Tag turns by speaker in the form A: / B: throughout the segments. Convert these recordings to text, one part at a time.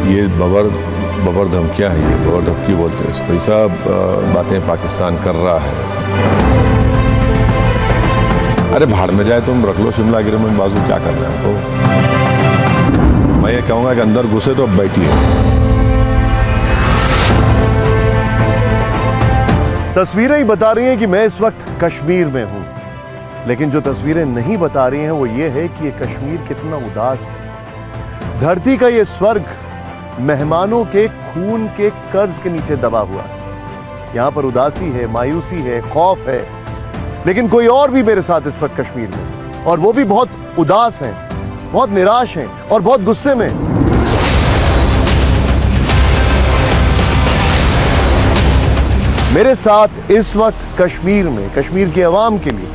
A: ये बबर धमकियाँ हैं, ये बबर धमकी बोलते हैं इसको। ऐसा बातें पाकिस्तान कर रहा है। अरे भाड़ में जाए, तुम रख लो शिमला एग्रीमेंट बाजू, क्या करना है हमको। मैं ये कहूँगा कि अंदर घुसे तो अब बैठिए।
B: तस्वीरें ही बता रही हैं कि मैं इस वक्त कश्मीर में हूं, लेकिन जो तस्वीरें नहीं बता रही हैं वो ये है कि ये कश्मीर कितना उदास है। धरती का ये स्वर्ग मेहमानों के खून के कर्ज के नीचे दबा हुआ है। यहां पर उदासी है, मायूसी है, खौफ है, लेकिन कोई और भी मेरे साथ इस वक्त कश्मीर में, और वो भी बहुत उदास हैं, बहुत निराश हैं और बहुत गुस्से में। मेरे साथ इस वक्त कश्मीर में, कश्मीर के अवाम के लिए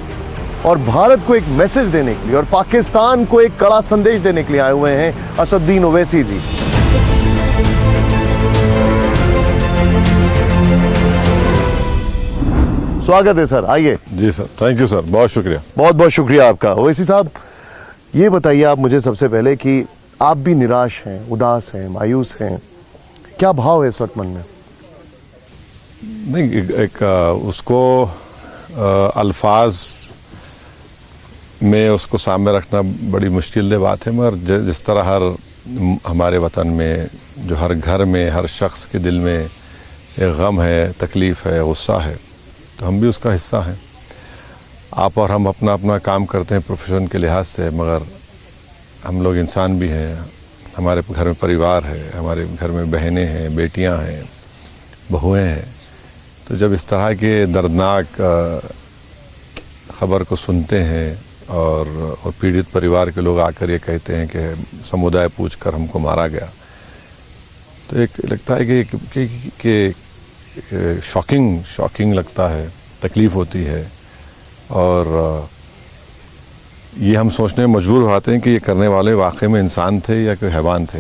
B: और भारत को एक मैसेज देने के लिए और पाकिस्तान को एक कड़ा संदेश देने के लिए आए हुए हैं असदुद्दीन ओवैसी जी। स्वागत है सर, आइए।
A: जी सर, थैंक यू सर, बहुत शुक्रिया।
B: बहुत बहुत शुक्रिया आपका। ओवैसी साहब, ये बताइए आप मुझे सबसे पहले कि आप भी निराश हैं, उदास हैं, मायूस हैं, क्या भाव है इस वक्त मन में?
A: नहीं, एक उसको अल्फाज में उसको सामने रखना बड़ी मुश्किल बात है, मगर जिस तरह हर हमारे वतन में, जो हर घर में, हर शख्स के दिल में एक गम है, तकलीफ़ है, गुस्सा है, तो हम भी उसका हिस्सा हैं। आप और हम अपना अपना काम करते हैं प्रोफेशन के लिहाज से, मगर हम लोग इंसान भी हैं। हमारे घर में परिवार है, हमारे घर में बहनें हैं, बेटियां हैं, बहुएं हैं। तो जब इस तरह के दर्दनाक ख़बर को सुनते हैं और पीड़ित परिवार के लोग आकर ये कहते हैं कि समुदाय पूछकर हमको मारा गया, तो एक लगता है कि शॉकिंग लगता है, तकलीफ़ होती है, और ये हम सोचने में मजबूर होते हैं कि ये करने वाले वाकई में इंसान थे या कोई हैवान थे।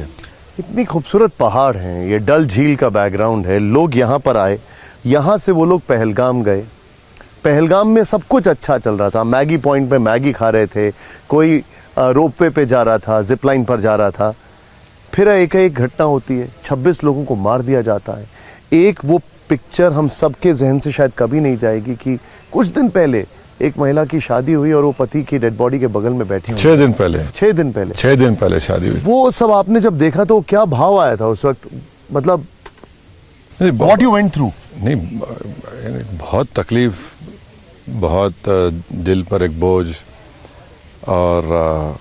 B: इतनी खूबसूरत पहाड़ हैं, ये डल झील का बैकग्राउंड है, लोग यहाँ पर आए, यहाँ से वो लोग पहलगाम गए। पहलगाम में सब कुछ अच्छा चल रहा था, मैगी पॉइंट पे मैगी खा रहे थे, कोई रोपवे पे जा रहा था, जिपलाइन पर जा रहा था। फिर एक घटना होती है, 26 लोगों को मार दिया जाता है। एक वो पिक्चर हम सबके जहन से शायद कभी नहीं जाएगी कि कुछ दिन पहले एक महिला की शादी हुई और वो पति की डेड बॉडी के बगल में बैठे
A: 6 दिन पहले
B: 6 दिन पहले
A: शादी हुई।
B: वो सब आपने जब देखा तो क्या भाव आया था उस वक्त? मतलब व्हाट यू वेंट थ्रू?
A: नहीं, बहुत तकलीफ, बहुत दिल पर एक बोझ, और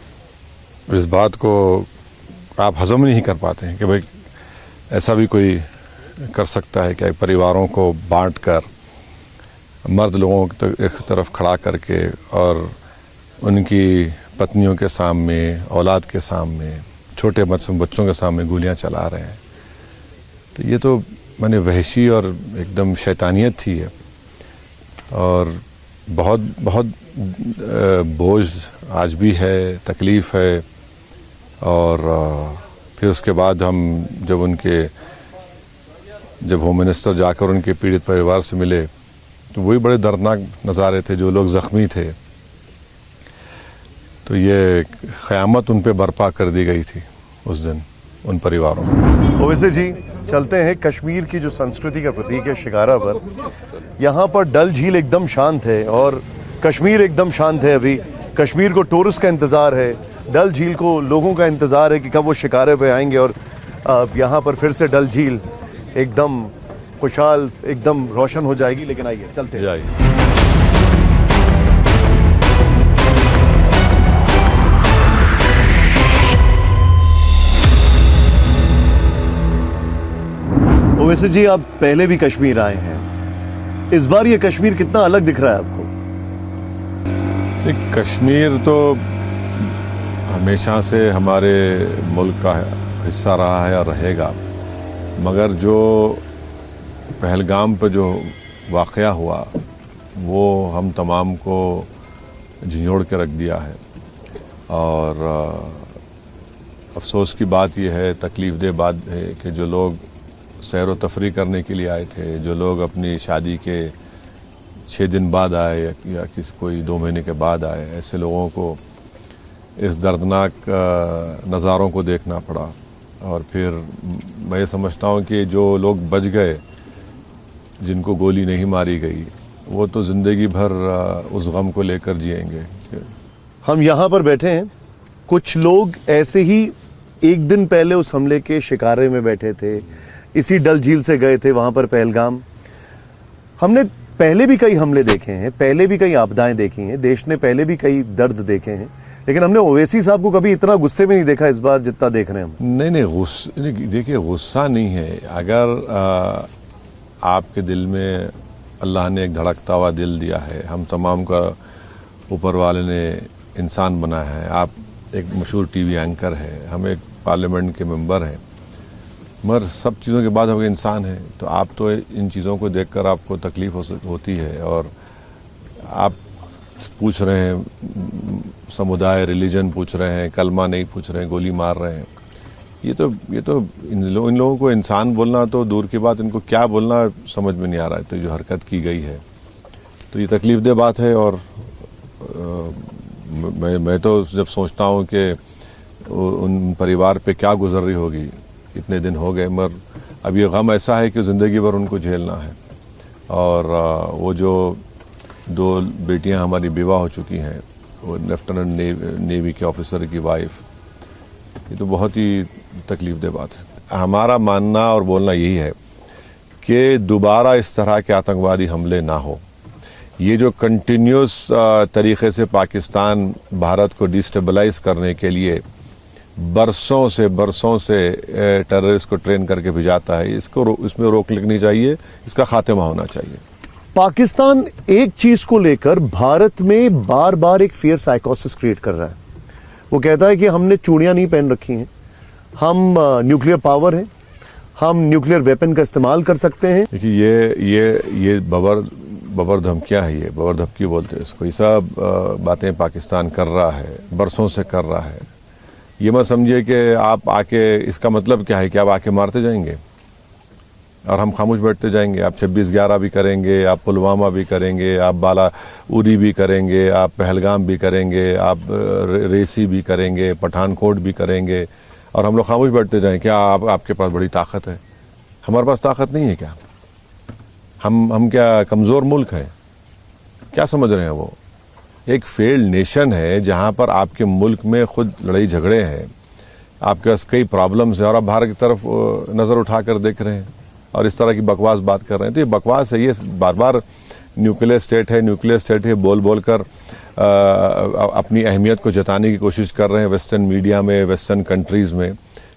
A: इस बात को आप हजम नहीं कर पाते हैं कि भाई ऐसा भी कोई कर सकता है कि परिवारों को बांटकर, मर्द लोगों को एक तरफ खड़ा करके और उनकी पत्नियों के सामने, औलाद के सामने, छोटे बच्चों के सामने गोलियां चला रहे हैं। तो ये तो माने वहशी और एकदम शैतानियत थी है, और बहुत बहुत बोझ आज भी है, तकलीफ़ है। और फिर उसके बाद हम जब होम मिनिस्टर जाकर उनके पीड़ित परिवार से मिले, तो वही बड़े दर्दनाक नज़ारे थे। जो लोग ज़ख्मी थे, तो ये क़यामत उन पे बर्पा कर दी गई थी उस दिन उन परिवारों में।
B: ओवैसी जी, चलते हैं कश्मीर की जो संस्कृति का प्रतीक है शिकारा पर। यहाँ पर डल झील एकदम शांत है और कश्मीर एकदम शांत है। अभी कश्मीर को टूरिस्ट का इंतज़ार है, डल झील को लोगों का इंतज़ार है कि कब वो शिकारे पे आएंगे और यहाँ पर फिर से डल झील एकदम खुशहाल, एकदम रोशन हो जाएगी। लेकिन आइए, चलते हैं। ओवैसी जी, आप पहले भी कश्मीर आए हैं, इस बार ये कश्मीर कितना अलग दिख रहा है आपको?
A: कश्मीर तो हमेशा से हमारे मुल्क का हिस्सा रहा है और रहेगा, मगर जो पहलगाम पर जो वाक़या हुआ वो हम तमाम को झंझोड़ के रख दिया है। और अफसोस की बात यह है, तकलीफ़ दह बात है कि जो लोग सैर व तफरी करने के लिए आए थे, जो लोग अपनी शादी के 6 दिन बाद आए या कोई 2 महीने के बाद आए, ऐसे लोगों को इस दर्दनाक नज़ारों को देखना पड़ा। और फिर मैं ये समझता हूँ कि जो लोग बच गए, जिनको गोली नहीं मारी गई, वो तो ज़िंदगी भर उस गम को लेकर जिएंगे।
B: हम यहाँ पर बैठे हैं, कुछ लोग ऐसे ही एक दिन पहले उस हमले के शिकारे में बैठे थे, इसी डल झील से गए थे वहाँ पर पहलगाम। हमने पहले भी कई हमले देखे हैं, पहले भी कई आपदाएं देखी हैं, देश ने पहले भी कई दर्द देखे हैं, लेकिन हमने ओवैसी साहब को कभी इतना गुस्से में नहीं देखा इस बार जितना देख रहे हैं हम।
A: नहीं, देखिए गुस्सा नहीं है। अगर आपके दिल में अल्लाह ने एक धड़कता हुआ दिल दिया है, हम तमाम का ऊपर वाले ने इंसान बनाया है। आप एक मशहूर टीवी एंकर है, हम एक पार्लियामेंट के मेंबर हैं, मगर सब चीज़ों के बाद हम इंसान हैं। तो आप तो इन चीज़ों को देखकर आपको तकलीफ़ होती है, और आप पूछ रहे हैं समुदाय, रिलीजन पूछ रहे हैं, कलमा नहीं पूछ रहे हैं, गोली मार रहे हैं। ये तो इन लोगों को इंसान बोलना तो दूर की बात, इनको क्या बोलना समझ में नहीं आ रहा है। तो जो हरकत की गई है तो ये तकलीफ़देह बात है। और मैं तो जब सोचता हूँ कि उन परिवार पे क्या गुजर रही होगी, इतने दिन हो गए, मगर अब ये गम ऐसा है कि ज़िंदगी भर उनको झेलना है। और वो जो 2 बेटियां हमारी विवाह हो चुकी हैं, वो लेफ्टिनेंट नेवी के ऑफिसर की वाइफ, ये तो बहुत ही तकलीफ़देह बात है। हमारा मानना और बोलना यही है कि दोबारा इस तरह के आतंकवादी हमले ना हो। ये जो कंटिन्यूस तरीक़े से पाकिस्तान भारत को डिस्टेबलाइज करने के लिए बरसों से टेररिस्ट को ट्रेन करके भिजाता है, इसमें रोक लगनी चाहिए, इसका खात्मा होना चाहिए।
B: पाकिस्तान एक चीज को लेकर भारत में बार बार एक फियर साइकोसिस क्रिएट कर रहा है। वो कहता है कि हमने चूड़ियां नहीं पहन रखी हैं, हम न्यूक्लियर पावर हैं, हम न्यूक्लियर वेपन का इस्तेमाल कर सकते हैं।
A: देखिए ये बबर धमकियाँ है, ये बबर धमकी बोलते हैं इसको। ये सब बातें पाकिस्तान कर रहा है, बरसों से कर रहा है। ये मत समझिए कि आप आके, इसका मतलब क्या है कि आप आके मारते जाएंगे और हम खामोश बैठते जाएंगे। आप 26/11 भी करेंगे, आप पुलवामा भी करेंगे, आप बाला उरी भी करेंगे, आप पहलगाम भी करेंगे, आप रेसी भी करेंगे, पठानकोट भी करेंगे, और हम लोग खामोश बैठते जाएं। क्या आपके पास बड़ी ताकत है? हमारे पास ताकत नहीं है क्या? हम क्या कमज़ोर मुल्क है? क्या समझ रहे हैं वो? एक फेल्ड नेशन है जहाँ पर आपके मुल्क में खुद लड़ाई झगड़े हैं, आपके पास कई प्रॉब्लम्स हैं, और आप भारत की तरफ नज़र उठाकर देख रहे हैं और इस तरह की बकवास बात कर रहे हैं। तो ये बकवास है, ये बार बार न्यूक्लियर स्टेट है बोल बोल कर अपनी अहमियत को जताने की कोशिश कर रहे हैं वेस्टर्न मीडिया में, वेस्टर्न कंट्रीज़ में।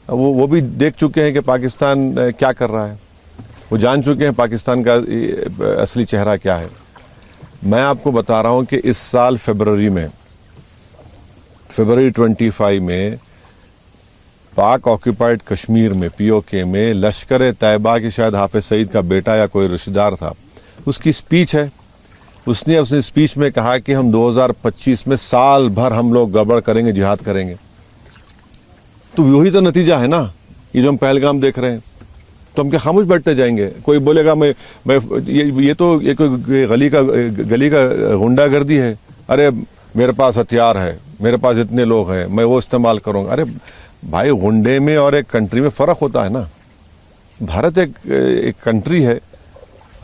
A: वो भी देख चुके हैं कि पाकिस्तान क्या कर रहा है, वो जान चुके हैं पाकिस्तान का असली चेहरा क्या है। मैं आपको बता रहा हूँ कि इस साल फरवरी 25 में पाक ऑक्यूपाइड कश्मीर में, POK में, लश्कर तैयबा के शायद हाफिज सईद का बेटा या कोई रिश्तेदार था, उसकी स्पीच है। उसने अपनी स्पीच में कहा कि हम 2025 में साल भर हम लोग गड़बड़ करेंगे, जिहाद करेंगे। तो वही तो नतीजा है ना, ये जो हम पहलगाम देख रहे हैं। तो हम क्या खामोश बैठते जाएंगे? कोई बोलेगा मैं ये कोई गली का गुंडागर्दी है, अरे मेरे पास हथियार है, मेरे पास इतने लोग हैं, मैं वो इस्तेमाल करूँगा। अरे भाई, गुंडे में और एक कंट्री में फ़र्क होता है ना। भारत एक कंट्री है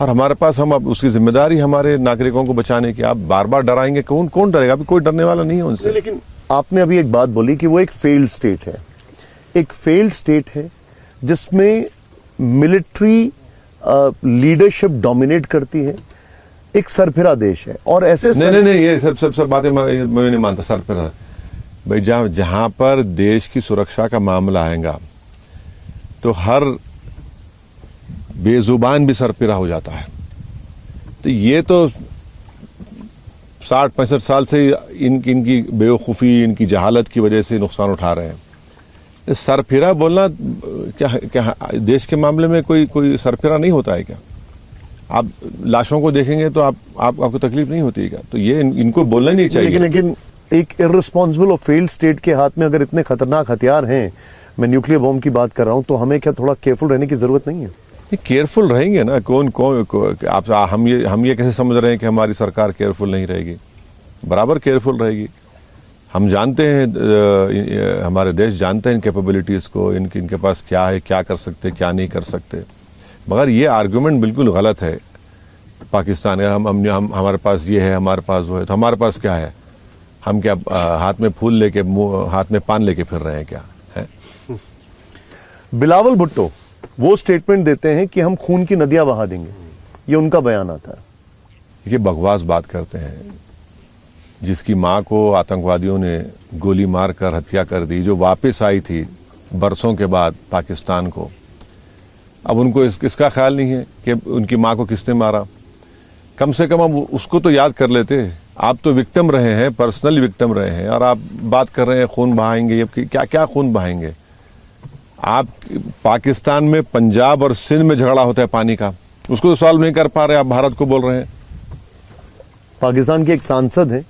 A: और हमारे पास, हम अब उसकी जिम्मेदारी हमारे नागरिकों को बचाने की। आप बार बार डराएंगे, कौन डरेगा? अभी कोई डरने वाला नहीं है उनसे।
B: लेकिन आपने अभी एक बात बोली कि वो एक फेल्ड स्टेट है, एक फेल्ड स्टेट है जिसमें मिलिट्री लीडरशिप डोमिनेट करती है, एक सरफिरा देश है। और ऐसे
A: नहीं, ये सब बातें मैं नहीं मानता। सरफिरा भाई, जहाँ पर देश की सुरक्षा का मामला आएगा तो हर बेजुबान भी सरफिरा हो जाता है। तो ये तो 60-65 साल से इनकी बेवकूफ़ी, इनकी जहालत की वजह से नुकसान उठा रहे हैं। सरफिरा बोलना क्या देश के मामले में कोई सरफिरा नहीं होता है क्या? आप लाशों को देखेंगे तो आपको तकलीफ नहीं होती है क्या? तो ये इनको बोलना ही नहीं चाहिए।
B: लेकिन एक इर्रिस्पॉन्सिबल और फेल्ड स्टेट के हाथ में अगर इतने खतरनाक हथियार हैं, मैं न्यूक्लियर बॉम्ब की बात कर रहा हूं, तो हमें क्या थोड़ा केयरफुल रहने की जरूरत नहीं है?
A: केयरफुल रहेंगे ना। हम ये कैसे समझ रहे हैं कि हमारी सरकार केयरफुल नहीं रहेगी? बराबर केयरफुल रहेगी। हम जानते हैं, हमारे देश जानते हैं इन कैपेबिलिटीज़ को, इनके पास क्या है, क्या कर सकते, क्या नहीं कर सकते। मगर ये आर्गुमेंट बिल्कुल गलत है पाकिस्तान का। हम हमारे पास ये है, हमारे पास वो है, तो हमारे पास क्या है? हम क्या हाथ में फूल लेके, हाथ में पान लेके फिर रहे हैं क्या है?
B: बिलावल भुट्टो वो स्टेटमेंट देते हैं कि हम खून की नदियां बहा देंगे, ये उनका बयान आता है।
A: ये बकवास बात करते हैं। जिसकी माँ को आतंकवादियों ने गोली मार कर हत्या कर दी, जो वापस आई थी बरसों के बाद पाकिस्तान को, अब उनको इसका ख्याल नहीं है कि उनकी माँ को किसने मारा। कम से कम अब उसको तो याद कर लेते। आप तो विक्टिम रहे हैं, पर्सनली विक्टिम रहे हैं, और आप बात कर रहे हैं खून बहाएंगे। ये क्या क्या खून बहाएंगे? आप पाकिस्तान में पंजाब और सिंध में झगड़ा होता है पानी का, उसको तो सॉल्व नहीं कर पा रहे, आप भारत को बोल रहे हैं।
B: पाकिस्तान के एक सांसद हैं,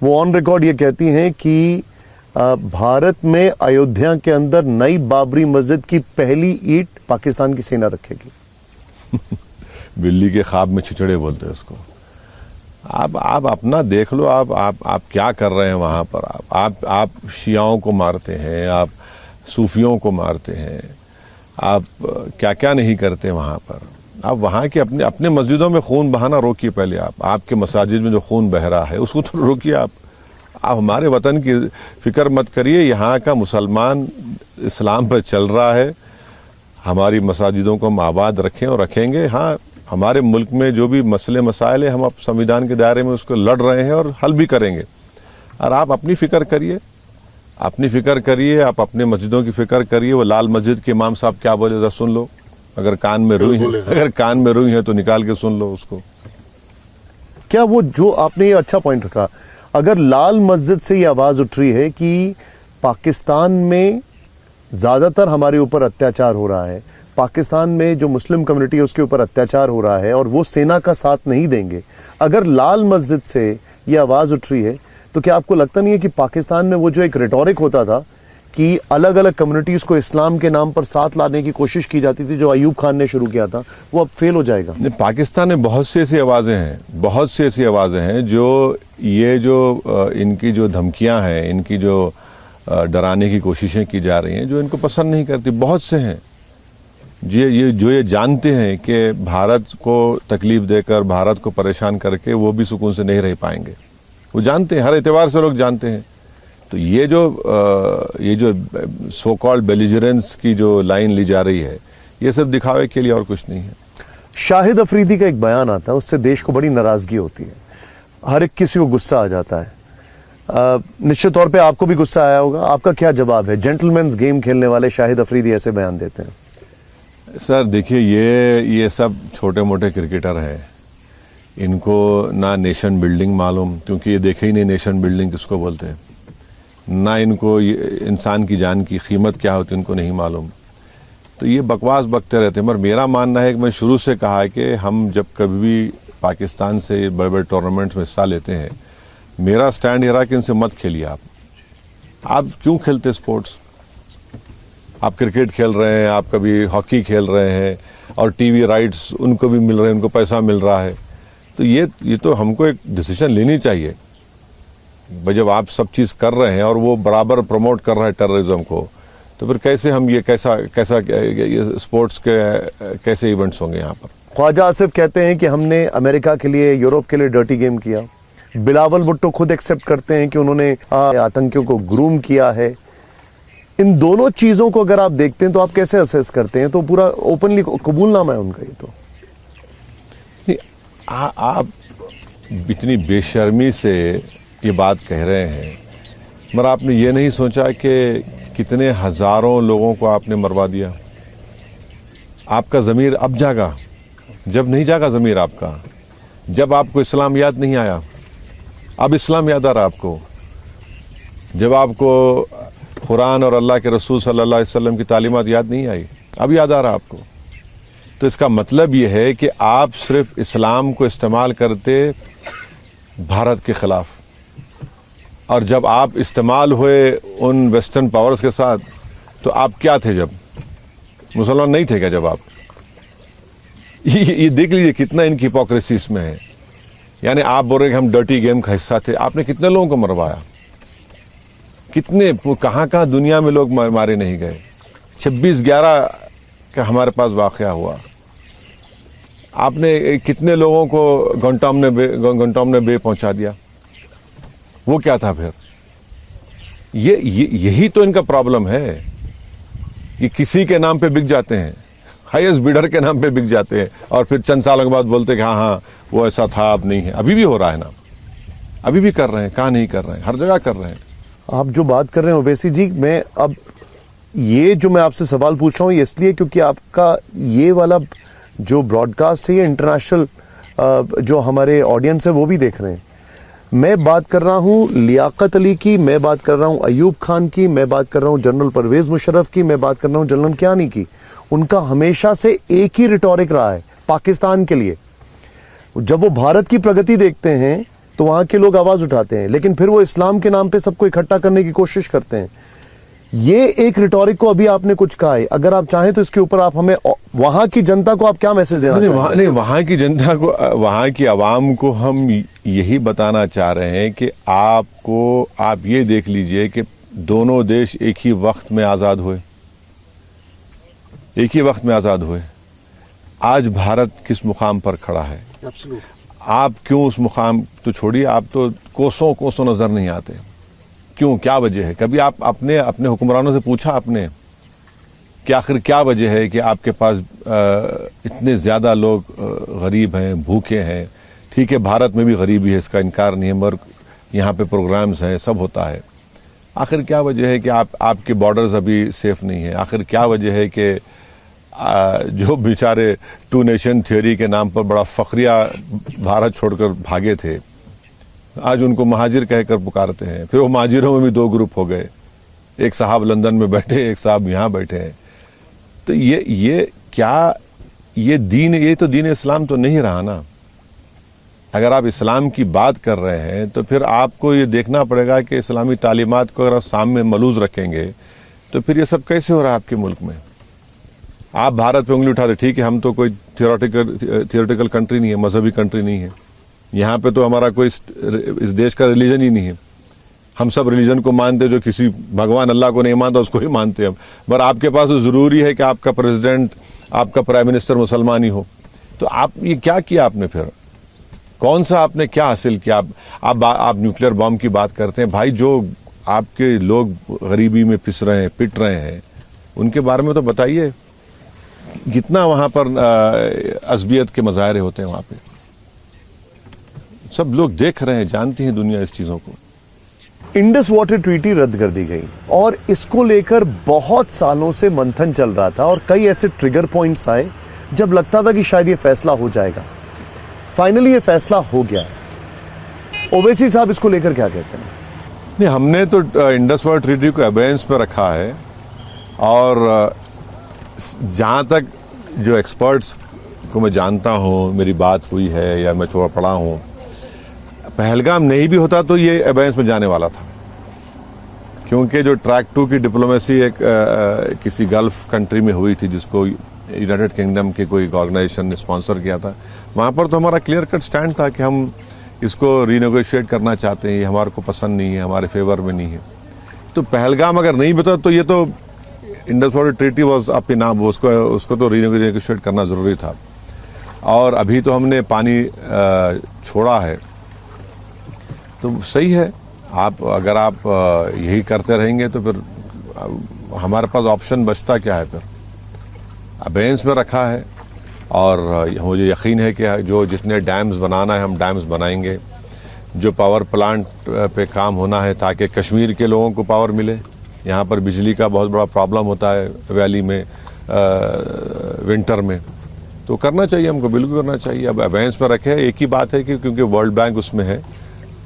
B: वो ऑन रिकॉर्ड ये कहती हैं कि भारत में अयोध्या के अंदर नई बाबरी मस्जिद की पहली ईंट पाकिस्तान की सेना रखेगी।
A: बिल्ली के ख्वाब में छिचड़े बोलते हैं उसको। आप अपना देख लो, आप क्या कर रहे हैं वहाँ पर। आप शियाओं को मारते हैं, आप सूफियों को मारते हैं, आप क्या क्या नहीं करते वहाँ पर। आप वहाँ के अपने मस्जिदों में खून बहाना रोकिए पहले। आपके मसाजिद में जो खून बह रहा है उसको तो रोकिए। आप हमारे वतन की फिक्र मत करिए। यहाँ का मुसलमान इस्लाम पर चल रहा है। हमारी मसाजिदों को हम आबाद रखें और रखेंगे। हाँ, हमारे मुल्क में जो भी मसले मसाइल है, हम अब संविधान के दायरे में उसको लड़ रहे हैं और हल भी करेंगे। और आप अपनी फ़िक्र करिए, अपनी फ़िक्र करिए, आप अपने मस्जिदों की फ़िक्र करिए। वो लाल मस्जिद के इमाम साहब क्या बोले था सुन लो। अगर कान में रुई है तो निकाल के सुन लो उसको।
B: क्या वो जो आपने ये अच्छा पॉइंट रखा, अगर लाल मस्जिद से ये आवाज़ उठ रही है कि पाकिस्तान में ज़्यादातर हमारे ऊपर अत्याचार हो रहा है, पाकिस्तान में जो मुस्लिम कम्युनिटी है उसके ऊपर अत्याचार हो रहा है और वो सेना का साथ नहीं देंगे, अगर लाल मस्जिद से ये आवाज़ उठ रही है, तो क्या आपको लगता नहीं है कि पाकिस्तान में वो जो एक रिटोरिक होता था कि अलग अलग कम्युनिटीज़ को इस्लाम के नाम पर साथ लाने की कोशिश की जाती थी, जो अयूब खान ने शुरू किया था, वो अब फेल हो जाएगा?
A: पाकिस्तान में बहुत सी ऐसी आवाज़ें हैं, बहुत सी ऐसी आवाज़ें हैं जो इनकी जो धमकियां हैं, इनकी जो डराने की कोशिशें की जा रही हैं, जो इनको पसंद नहीं करती। बहुत से हैं ये जानते हैं कि भारत को तकलीफ देकर, भारत को परेशान करके वो भी सुकून से नहीं रह पाएंगे। वो जानते हैं, हर एतबार से लोग जानते हैं। तो ये जो सो कॉल्ड बेलिजरेंस की जो लाइन ली जा रही है, ये सब दिखावे के लिए और कुछ नहीं है।
B: शाहिद अफरीदी का एक बयान आता है, उससे देश को बड़ी नाराज़गी होती है, हर एक किसी को गुस्सा आ जाता है। निश्चित तौर पे आपको भी गुस्सा आया होगा। आपका क्या जवाब है? जेंटलमैन्स गेम खेलने वाले शाहिद अफरीदी ऐसे बयान देते हैं।
A: सर देखिए, ये सब छोटे मोटे क्रिकेटर हैं, इनको ना नेशन बिल्डिंग मालूम, क्योंकि ये देखे ही नहीं नेशन बिल्डिंग किसको बोलते हैं, ना इनको इंसान की जान की कीमत क्या होती है इनको नहीं मालूम। तो ये बकवास बकते रहते हैं। मगर मेरा मानना है कि मैं शुरू से कहा है कि हम जब कभी भी पाकिस्तान से बड़े बड़े टूर्नामेंट्स में हिस्सा लेते हैं, मेरा स्टैंड ये रहा कि इनसे मत खेलिए। आप क्यों खेलते स्पोर्ट्स? आप क्रिकेट खेल रहे हैं, आप कभी हॉकी खेल रहे हैं, और टीवी राइट्स उनको भी मिल रहे हैं, उनको पैसा मिल रहा है। तो ये तो हमको एक डिसीजन लेनी चाहिए भाई। जब आप सब चीज़ कर रहे हैं और वो बराबर प्रमोट कर रहा है टेररिज्म को, तो फिर कैसे हम ये ये स्पोर्ट्स के कैसे इवेंट्स होंगे यहाँ पर?
B: ख्वाजा आसिफ कहते हैं कि हमने अमेरिका के लिए, यूरोप के लिए डर्टी गेम किया। बिलावल भुट्टो खुद एक्सेप्ट करते हैं कि उन्होंने आतंकियों को ग्रूम किया है। इन दोनों चीज़ों को अगर आप देखते हैं तो आप कैसे असेस करते हैं? तो पूरा ओपनली कबूलनामा है उनका। ये तो
A: आप इतनी बेशर्मी से ये बात कह रहे हैं, मगर आपने ये नहीं सोचा कि कितने हज़ारों लोगों को आपने मरवा दिया। आपका ज़मीर अब जागा, जब नहीं जागा ज़मीर आपका, जब आपको इस्लाम याद नहीं आया। अब इस्लाम याद आ रहा आपको, जब आपको कुरान और अल्लाह के रसूल सल्लल्लाहु अलैहि वसल्लम की तालीमात याद नहीं आई, अब याद आ रहा आपको। तो इसका मतलब ये है कि आप सिर्फ इस्लाम को इस्तेमाल करते भारत के ख़िलाफ़, और जब आप इस्तेमाल हुए उन वेस्टर्न पावर्स के साथ, तो आप क्या थे? जब मुसलमान नहीं थे क्या जब आप? ये देख लीजिए कितना इनकी हिपोक्रेसी इसमें है। यानी आप बोल रहे कि हम डर्टी गेम का हिस्सा थे। आपने कितने लोगों को मरवाया? कितने कहाँ दुनिया में लोग मारे नहीं गए। 26/11 का हमारे पास वाक़या हुआ, आपने कितने लोगों को गुंटानामो बे पहुंचा दिया। वो क्या था फिर? यही तो इनका प्रॉब्लम है कि किसी के नाम पे बिक जाते हैं, हाईएस्ट बिडर के नाम पे बिक जाते हैं, और फिर चंद सालों के बाद बोलते हैं कि हाँ हाँ वो ऐसा था, अब नहीं है। अभी भी हो रहा है ना, अभी भी कर रहे हैं, कहाँ नहीं कर रहे हैं, हर जगह कर रहे हैं।
B: आप जो बात कर रहे हैं ओवैसी जी, मैं अब ये जो मैं आपसे सवाल पूछ रहा हूँ ये इसलिए क्योंकि आपका ये वाला जो ब्रॉडकास्ट है ये इंटरनेशनल जो हमारे ऑडियंस है वो भी देख रहे हैं। मैं बात कर रहा हूँ लियाकत अली की, मैं बात कर रहा हूँ अयूब खान की, मैं बात कर रहा हूँ जनरल परवेज मुशर्रफ की, मैं बात कर रहा हूँ जनरल कियानी की। उनका हमेशा से एक ही रिटोरिक रहा है पाकिस्तान के लिए। जब वो भारत की प्रगति देखते हैं तो वहाँ के लोग आवाज़ उठाते हैं, लेकिन फिर वो इस्लाम के नाम पे सबको इकट्ठा करने की कोशिश करते हैं। ये एक रिटोरिक को अभी आपने कुछ कहा है, अगर आप चाहें तो इसके ऊपर आप हमें वहाँ की जनता को आप क्या मैसेज देना चाहते हैं?
A: वहाँ की जनता को, वहाँ की आवाम को हम यही बताना चाह रहे हैं कि आप ये देख लीजिए कि दोनों देश एक ही वक्त में आज़ाद हुए, एक ही वक्त में आज़ाद हुए। आज भारत किस मुकाम पर खड़ा है? आप क्यों उस मुकाम तो छोड़िए, आप तो कोसों कोसों नज़र नहीं आते। क्यों, क्या वजह है? कभी आप अपने हुक्मरानों से पूछा आपने कि आखिर क्या वजह है कि आपके पास इतने ज़्यादा लोग गरीब हैं, भूखे हैं? ठीक है, भारत में भी गरीबी है, इसका इनकार नहीं है, मगर यहाँ पे प्रोग्राम्स हैं, सब होता है। आखिर क्या वजह है कि आपके बॉर्डर्स अभी सेफ नहीं है? आखिर क्या वजह है कि जो बेचारे टू नेशन थ्योरी के नाम पर बड़ा फखरिया भारत छोड़कर भागे थे, आज उनको महाजिर कहकर पुकारते हैं। फिर वो महाजिरों में भी दो ग्रुप हो गए, एक साहब लंदन में बैठे, एक साहब यहाँ बैठे हैं। तो ये क्या, ये तो दीन इस्लाम तो नहीं रहा ना। अगर आप इस्लाम की बात कर रहे हैं तो फिर आपको ये देखना पड़ेगा कि इस्लामी तालीमात को अगर आप सामने मलूज रखेंगे तो फिर ये सब कैसे हो रहा है आपके मुल्क में? आप भारत पे उंगली उठाते, ठीक है, हम तो कोई थियोरेटिकल कंट्री नहीं है, मजहबी कंट्री नहीं है। यहाँ पे तो हमारा कोई इस देश का रिलीजन ही नहीं है। हम सब रिलीजन को मानते, जो किसी भगवान अल्लाह को नहीं मानता उसको ही मानते हम। पर आपके पास तो ज़रूरी है कि आपका प्रेसिडेंट, आपका प्राइम मिनिस्टर मुसलमान ही हो। तो आप ये क्या किया आपने? फिर कौन सा आपने क्या हासिल किया? आप न्यूक्लियर बॉम्ब की बात करते हैं भाई, जो आपके लोग गरीबी में पिस रहे हैं, पिट रहे हैं, उनके बारे में तो बताइए। कितना वहाँ पर अज़बियत के मज़ाहरे होते हैं, वहाँ पे सब लोग देख रहे हैं, जानती हैं दुनिया इस चीज़ों को।
B: इंडस वाटर ट्रीटी रद्द कर दी गई और इसको लेकर बहुत सालों से मंथन चल रहा था और कई ऐसे ट्रिगर पॉइंट्स आए जब लगता था कि शायद ये फैसला हो जाएगा। फाइनली ये फैसला हो गया है। ओवैसी साहब इसको लेकर क्या कहते हैं?
A: नहीं, हमने तो इंडस वाटर ट्रीटी को अबेंस पर रखा है, और जहाँ तक जो एक्सपर्ट्स को मैं जानता हूँ, मेरी बात हुई है या मैं थोड़ा पढ़ा हूँ, पहलगाम नहीं भी होता तो ये अबेंस में जाने वाला था, क्योंकि जो ट्रैक 2 की डिप्लोमेसी एक किसी गल्फ कंट्री में हुई थी जिसको यूनाइटेड किंगडम के कोई ऑर्गेनाइजेशन ने स्पॉन्सर किया था। वहाँ पर तो हमारा क्लियर कट स्टैंड था कि हम इसको रीनेगोशिएट करना चाहते हैं, ये हमारे को पसंद नहीं है, हमारे फेवर में नहीं है। तो पहलगाम अगर नहीं बता तो ये तो इंडस वाटर ट्रीटी वॉज अपने नाम, उसको तो रीनेगोशिएट करना ज़रूरी था। और अभी तो हमने पानी छोड़ा है, तो सही है। अगर आप यही करते रहेंगे तो फिर हमारे पास ऑप्शन बचता क्या है? फिर अबेंस में रखा है, और मुझे यकीन है कि जो जितने डैम्स बनाना है हम डैम्स बनाएंगे। जो पावर प्लांट पे काम होना है ताकि कश्मीर के लोगों को पावर मिले। यहाँ पर बिजली का बहुत बड़ा प्रॉब्लम होता है वैली में विंटर में, तो करना चाहिए, हमको बिल्कुल करना चाहिए। अब अबेंस पर रखे, एक ही बात है कि क्योंकि वर्ल्ड बैंक उसमें है,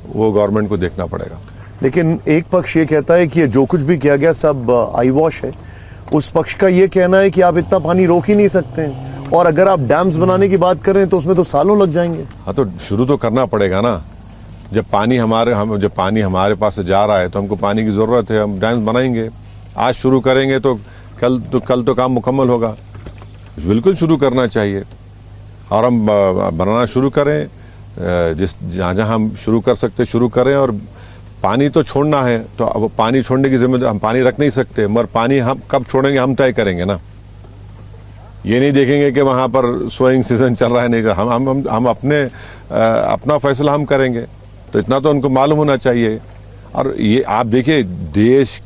A: वो गवर्नमेंट को देखना पड़ेगा।
B: लेकिन एक पक्ष ये कहता है कि ये जो कुछ भी किया गया सब आई वॉश है। उस पक्ष का ये कहना है कि आप इतना पानी रोक ही नहीं सकते हैं, और अगर आप डैम्स बनाने की बात करें तो उसमें तो सालों लग जाएंगे।
A: हाँ, तो शुरू तो करना पड़ेगा ना। जब पानी हमारे पास से जा रहा है तो हमको पानी की ज़रूरत है, हम डैम्स बनाएंगे। आज शुरू करेंगे तो कल तो काम मुकम्मल होगा। बिल्कुल शुरू करना चाहिए, और हम बनाना शुरू करें। जहाँ हम शुरू कर सकते शुरू करें, और पानी तो छोड़ना है, तो अब पानी छोड़ने की जिम्मेदारी, हम पानी रख नहीं सकते, मगर पानी हम कब छोड़ेंगे हम तय करेंगे ना। ये नहीं देखेंगे कि वहाँ पर सोइंग सीजन चल रहा है, नहीं, हम अपना फैसला हम करेंगे। तो इतना तो उनको मालूम होना चाहिए। और ये आप देखिए, देश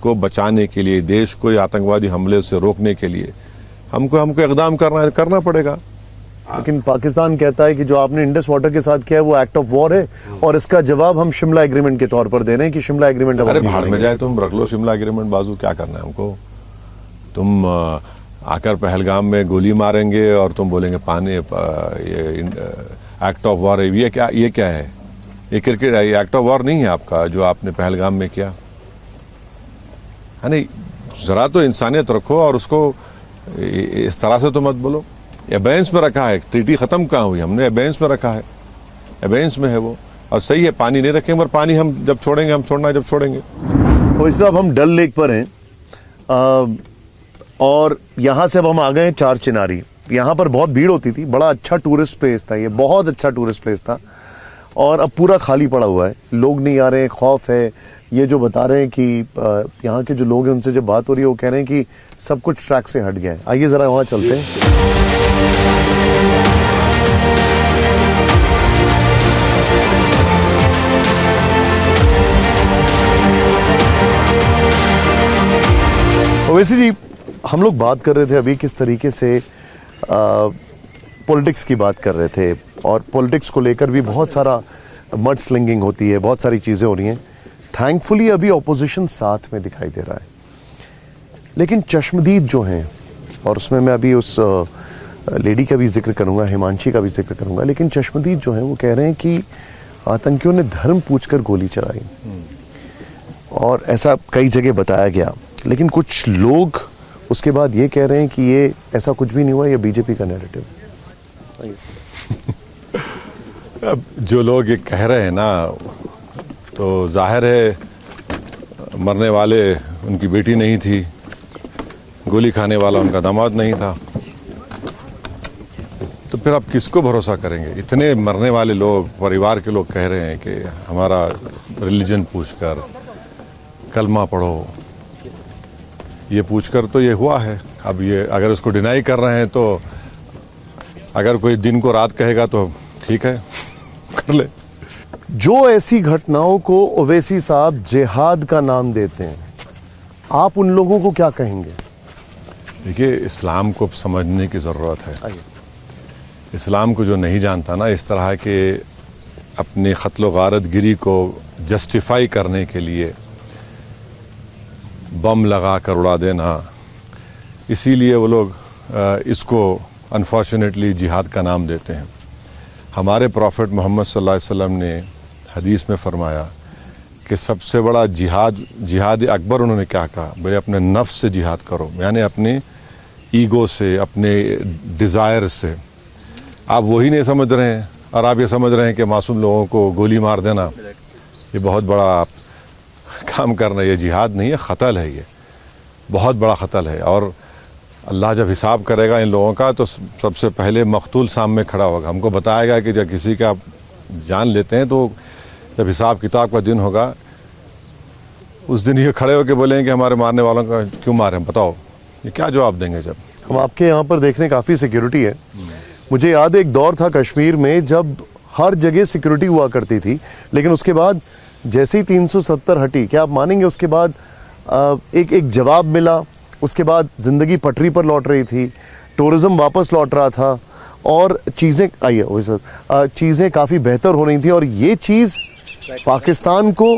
A: को बचाने के लिए, देश को आतंकवादी हमले से रोकने के लिए हमको इकदाम करना पड़ेगा।
B: लेकिन पाकिस्तान कहता है कि जो आपने इंडस वाटर के साथ किया है वो एक्ट ऑफ वॉर है, और इसका जवाब हम शिमला एग्रीमेंट के तौर पर दे रहे हैं कि शिमला एग्रीमेंट।
A: अरे भाड़ में जाए, तुम रख लो शिमला एग्रीमेंट बाजू, क्या करना है हमको। तुम आकर पहलगाम में गोली मारेंगे और तुम बोलेंगे पानी ये एक्ट ऑफ वॉर है। ये क्या है? ये क्रिकेट है, ये एक्ट ऑफ वॉर नहीं है आपका जो आपने पहलगाम में किया है। नहीं, जरा तो इंसानियत रखो और उसको इस तरह से तो मत बोलो। एबेंस में रखा है, ट्रीटी खत्म कहाँ हुई, हमने एबेंस में रखा है, एबेंस में है वो। और सही है, पानी नहीं रखेंगे, मगर पानी हम जब छोड़ेंगे, हम छोड़ना है जब छोड़ेंगे।
B: वैसे साहब, हम डल लेक पर हैं और यहाँ से अब हम आ गए हैं चार चिनारी। यहाँ पर बहुत भीड़ होती थी, बड़ा अच्छा टूरिस्ट प्लेस था, ये बहुत अच्छा टूरिस्ट प्लेस था, और अब पूरा खाली पड़ा हुआ है, लोग नहीं आ रहे हैं, खौफ है। ये जो बता रहे हैं कि यहाँ के जो लोग हैं उनसे जब बात हो रही है वो कह रहे हैं कि सब कुछ ट्रैक से हट गया है। आइए ज़रा वहाँ चलते हैं। वैसे जी, हम लोग बात कर रहे थे अभी किस तरीके से पॉलिटिक्स की बात कर रहे थे, और पॉलिटिक्स को लेकर भी बहुत सारा मड स्लिंगिंग होती है, बहुत सारी चीज़ें हो रही हैं। थैंकफुली अभी ऑपोजिशन साथ में दिखाई दे रहा है, लेकिन चश्मदीद जो हैं, और उसमें मैं अभी उस लेडी का भी जिक्र करूंगा, हिमांशी का भी जिक्र करूंगा, लेकिन चश्मदीद जो हैं वो कह रहे हैं कि आतंकियों ने धर्म पूछकर गोली चलाई, और ऐसा कई जगह बताया गया। लेकिन कुछ लोग उसके बाद ये कह रहे हैं कि ये ऐसा कुछ भी नहीं हुआ, ये बीजेपी का नैरेटिव।
A: अब जो लोग ये कह रहे हैं ना, तो जाहिर है मरने वाले उनकी बेटी नहीं थी, गोली खाने वाला उनका दामाद नहीं था, तो फिर आप किसको भरोसा करेंगे? इतने मरने वाले लोग, परिवार के लोग कह रहे हैं कि हमारा रिलीजन पूछकर, कलमा पढ़ो, ये पूछकर तो ये हुआ है। अब ये अगर इसको डिनाई कर रहे हैं, तो अगर कोई दिन को रात कहेगा तो ठीक है, कर ले।
B: जो ऐसी घटनाओं को ओवैसी साहब जिहाद का नाम देते हैं, आप उन लोगों को क्या कहेंगे?
A: देखिए, इस्लाम को समझने की ज़रूरत है। इस्लाम को जो नहीं जानता ना, इस तरह के अपनी क़त्ल गारतगिरी को जस्टिफाई करने के लिए बम लगा कर उड़ा देना, इसीलिए वो लोग इसको अनफॉर्चुनेटली जिहाद का नाम देते हैं। हमारे प्रॉफिट मोहम्मद सल्लल्लाहु अलैहि वसल्लम ने हदीस में फरमाया कि सबसे बड़ा जिहाद अकबर, उन्होंने क्या कहा? भाई अपने नफ्स से जिहाद करो, यानी अपने ईगो से, अपने डिज़ायर से। आप वही नहीं समझ रहे हैं, और आप ये समझ रहे हैं कि मासूम लोगों को गोली मार देना ये बहुत बड़ा आप काम करना। ये जिहाद नहीं है, क़त्ल है, ये बहुत बड़ा क़त्ल है। और अल्लाह जब हिसाब करेगा इन लोगों का, तो सबसे पहले मकतूल सामने खड़ा होगा। हमको बताएगा कि जब किसी का जान लेते हैं, तो जब हिसाब किताब का दिन होगा, उस दिन ये खड़े होकर बोलेंगे कि हमारे मारने वालों का क्यों मारे, बताओ, ये क्या जवाब देंगे? जब
B: हम आपके यहाँ पर देख रहे हैं काफ़ी सिक्योरिटी है। मुझे याद है एक दौर था कश्मीर में जब हर जगह सिक्योरिटी हुआ करती थी, लेकिन उसके बाद जैसे ही 370 हटी, क्या आप मानेंगे, उसके बाद एक जवाब मिला। उसके बाद ज़िंदगी पटरी पर लौट रही थी, टूरिज़्म वापस लौट रहा था, और चीज़ें चीज़ें काफ़ी बेहतर हो रही थी। और ये चीज़ पाकिस्तान को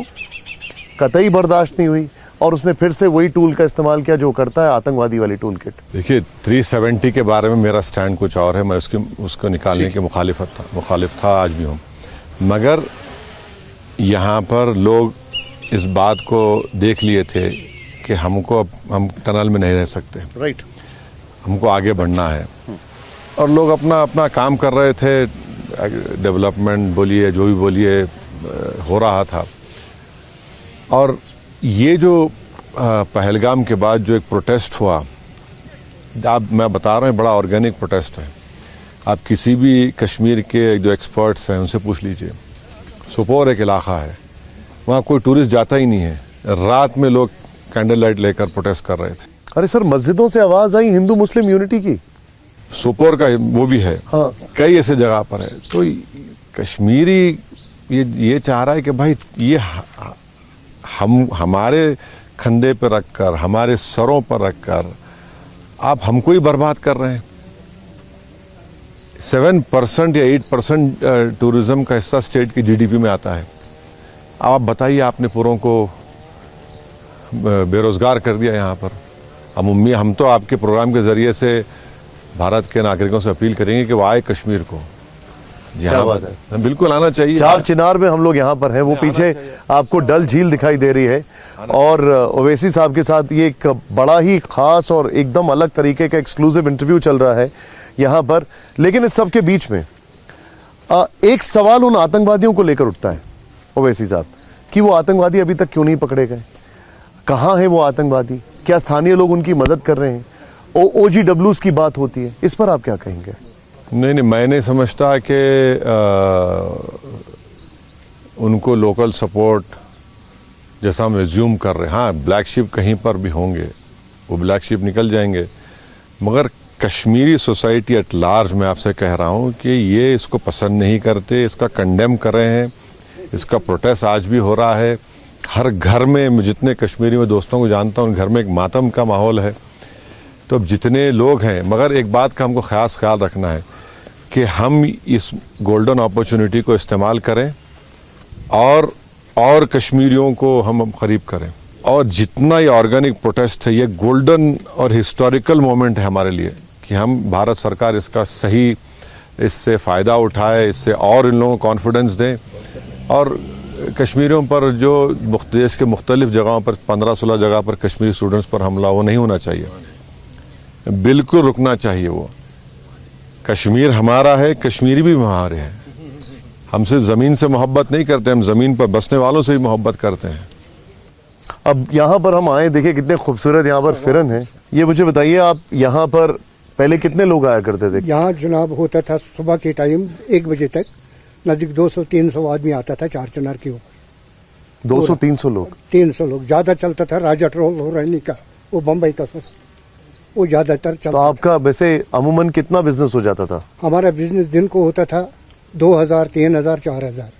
B: कतई बर्दाश्त नहीं हुई, और उसने फिर से वही टूल का इस्तेमाल किया जो करता है, आतंकवादी वाली टूल किट।
A: देखिए, 370 के बारे में मेरा स्टैंड कुछ और है, मैं उसको निकालने के मुखालिफ था, आज भी हूँ। मगर यहाँ पर लोग इस बात को देख लिए थे कि हम टनल में नहीं रह सकते,
B: राइट,
A: हमको आगे बढ़ना है, और लोग अपना काम कर रहे थे। डेवलपमेंट बोलिए, जो भी बोलिए, हो रहा था। और ये जो पहलगाम के बाद जो एक प्रोटेस्ट हुआ, मैं बता रहा हूँ, बड़ा ऑर्गेनिक प्रोटेस्ट है। आप किसी भी कश्मीर के जो एक्सपर्ट्स हैं उनसे पूछ लीजिए, सुपोर एक इलाका है, वहाँ कोई टूरिस्ट जाता ही नहीं है। रात में लोग कैंडल लाइट लेकर प्रोटेस्ट कर रहे थे।
B: अरे सर, मस्जिदों से आवाज आई हिंदू मुस्लिम यूनिटी की।
A: सुपोर का वो भी है,
B: हाँ।
A: कई ऐसे जगह पर है। तो कश्मीरी ये चाह रहा है कि भाई ये हम हमारे कंधे पर रखकर, हमारे सरों पर रखकर आप हमको ही बर्बाद कर रहे हैं। 7% या 8% टूरिज्म का हिस्सा स्टेट की जीडीपी में आता है। अब आप बताइए, आपने पूरों को बेरोजगार कर दिया यहाँ पर। हम तो आपके प्रोग्राम के जरिए से भारत के नागरिकों से अपील करेंगे कि वो आए कश्मीर को। जी
B: क्या
A: हाँ,
B: बात है।
A: बिल्कुल आना चाहिए।
B: चार चिनार में हम लोग यहाँ पर हैं, वो पीछे आपको डल झील दिखाई दे रही है और ओवैसी साहब के साथ ये एक बड़ा ही खास और एकदम अलग तरीके का एक्सक्लूसिव इंटरव्यू चल रहा है यहाँ पर। लेकिन इस सब के बीच में एक सवाल उन आतंकवादियों को लेकर उठता है ओवैसी साहब, कि वो आतंकवादी अभी तक क्यों नहीं पकड़े गए, कहाँ है वो आतंकवादी, क्या स्थानीय लोग उनकी मदद कर रहे हैं, OGWs की बात होती है, इस पर आप क्या कहेंगे?
A: नहीं, मैं नहीं समझता कि उनको लोकल सपोर्ट जैसा हम एज्यूम कर रहे हैं। हाँ, ब्लैक शिप कहीं पर भी होंगे, वो ब्लैक शिप निकल जाएंगे, मगर कश्मीरी सोसाइटी एट लार्ज, मैं आपसे कह रहा हूँ कि ये इसको पसंद नहीं करते, इसका कंडेम कर रहे हैं। इसका प्रोटेस्ट आज भी हो रहा है। हर घर में, जितने कश्मीरी में दोस्तों को जानता हूँ, उन घर में एक मातम का माहौल है। तो अब जितने लोग हैं, मगर एक बात का हमको खास ख्याल रखना है कि हम इस गोल्डन अपॉर्चुनिटी को इस्तेमाल करें और कश्मीरियों को हम करीब करें। और जितना ये ऑर्गेनिक प्रोटेस्ट है, ये गोल्डन और हिस्टोरिकल मोमेंट है हमारे लिए कि हम, भारत सरकार इसका सही, इससे फ़ायदा उठाए, इससे और इन लोगों को कॉन्फिडेंस दें। और कश्मीरियों पर जो देश के मुख्तलिफ जगहों पर 15-16 जगह पर कश्मीरी स्टूडेंट्स पर हमला, वो नहीं होना चाहिए, बिल्कुल रुकना चाहिए। वो कश्मीर हमारा है, कश्मीरी भी हमारे हैं। हम सिर्फ ज़मीन से मोहब्बत नहीं करते, हम ज़मीन पर बसने वालों से भी मोहब्बत करते हैं।
B: अब यहाँ पर हम आए, देखिए कितने खूबसूरत यहाँ पर फिरन है। ये मुझे बताइए, आप यहाँ पर पहले कितने लोग आया करते थे?
C: यहाँ जनाब होता था सुबह के टाइम 1 बजे तक नजदीक 200-300 आदमी आता था चार चिनार के ऊपर।
B: 200-300 लोग?
C: 300 लोग ज्यादा चलता था। राजा ट्रोल हो रहने का, वो बम्बई का सर, वो ज्यादातर चलता।
B: तो आपका वैसे अमूमन कितना बिजनेस हो जाता था?
C: हमारा बिजनेस दिन को होता था 2000, 3000, 4000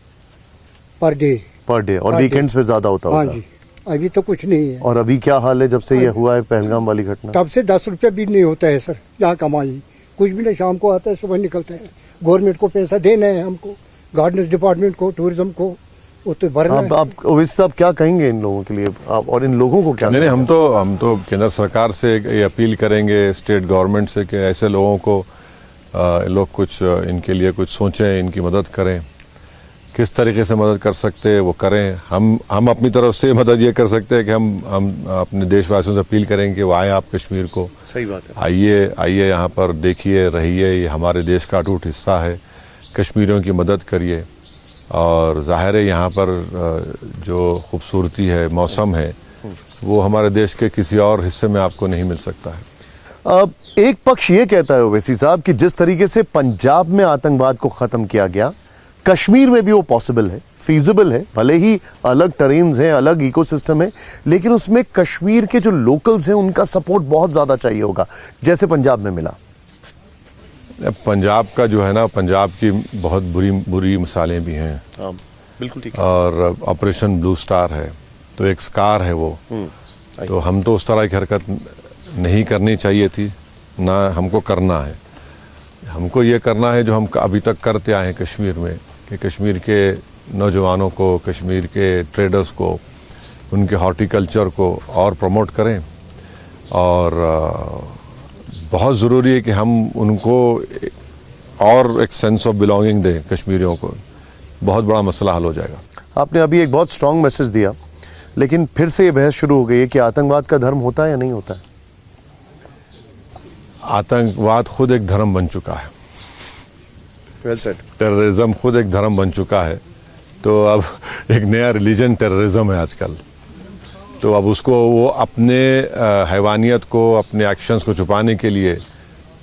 C: पर डे।
B: और वीकेंड्स पे ज्यादा होता
C: हाँ
B: होगा?
C: जी, अभी तो कुछ नहीं है।
B: और अभी क्या हाल है जब से ये हुआ है पहलगाम वाली घटना?
C: तब से 10 रुपये भी नहीं होता है सर, यहाँ कमाई कुछ भी नहीं। शाम को आता है, सुबह निकलता है। गवर्नमेंट को पैसा देना है हमको, गार्डन्स डिपार्टमेंट को, टूरिज्म को, वो तो भरना है।
B: आप ओवैसी साहब क्या कहेंगे इन लोगों के लिए, आप और इन लोगों को क्या?
A: नहीं, हम तो केंद्र सरकार से ये अपील करेंगे, स्टेट गवर्नमेंट से, कि ऐसे लोगों को लोग कुछ इनके लिए कुछ सोचें, इनकी मदद करें। किस तरीके से मदद कर सकते हैं वो करें। हम अपनी तरफ से मदद ये कर सकते हैं कि हम अपने देशवासियों से अपील करेंगे कि वो आए आप कश्मीर को।
B: सही बात है।
A: आइए यहाँ पर देखिए, रहिए, ये हमारे देश का अटूट हिस्सा है। कश्मीरियों की मदद करिए। और ज़ाहिर है यहाँ पर जो खूबसूरती है, मौसम है, वो हमारे देश के किसी और हिस्से में आपको नहीं मिल सकता है।
B: अब एक पक्ष ये कहता है ओवैसी साहब कि जिस तरीके से पंजाब में आतंकवाद को खत्म किया गया, कश्मीर में भी वो पॉसिबल है, फीजिबल है। भले ही अलग टरेन्स हैं, अलग इकोसिस्टम है, लेकिन उसमें कश्मीर के जो लोकल्स हैं उनका सपोर्ट बहुत ज्यादा चाहिए होगा, जैसे पंजाब में मिला।
A: पंजाब का जो है ना, पंजाब की बहुत बुरी मिसालें भी हैं।
B: बिल्कुल ठीक।
A: और ऑपरेशन ब्लू स्टार है, तो एक स्कार है वो। तो हम तो उस तरह की हरकत नहीं करनी चाहिए थी, ना हमको करना है। हमको ये करना है जो हम अभी तक करते आए हैं कश्मीर में, कि कश्मीर के नौजवानों को, कश्मीर के ट्रेडर्स को, उनके हॉर्टिकल्चर को और प्रमोट करें। और बहुत ज़रूरी है कि हम उनको और एक सेंस ऑफ बिलोंगिंग दें कश्मीरियों को। बहुत बड़ा मसला हल हो जाएगा।
B: आपने अभी एक बहुत स्ट्रांग मैसेज दिया, लेकिन फिर से ये बहस शुरू हो गई है कि आतंकवाद का धर्म होता है या नहीं होता है?
A: आतंकवाद खुद एक धर्म बन चुका है।
B: Well said.
A: टेररिज्म खुद एक धर्म बन चुका है। तो अब एक नया रिलीजन टेररिज्म है आजकल। तो अब उसको वो अपने हैवानियत को, अपने एक्शंस को छुपाने के लिए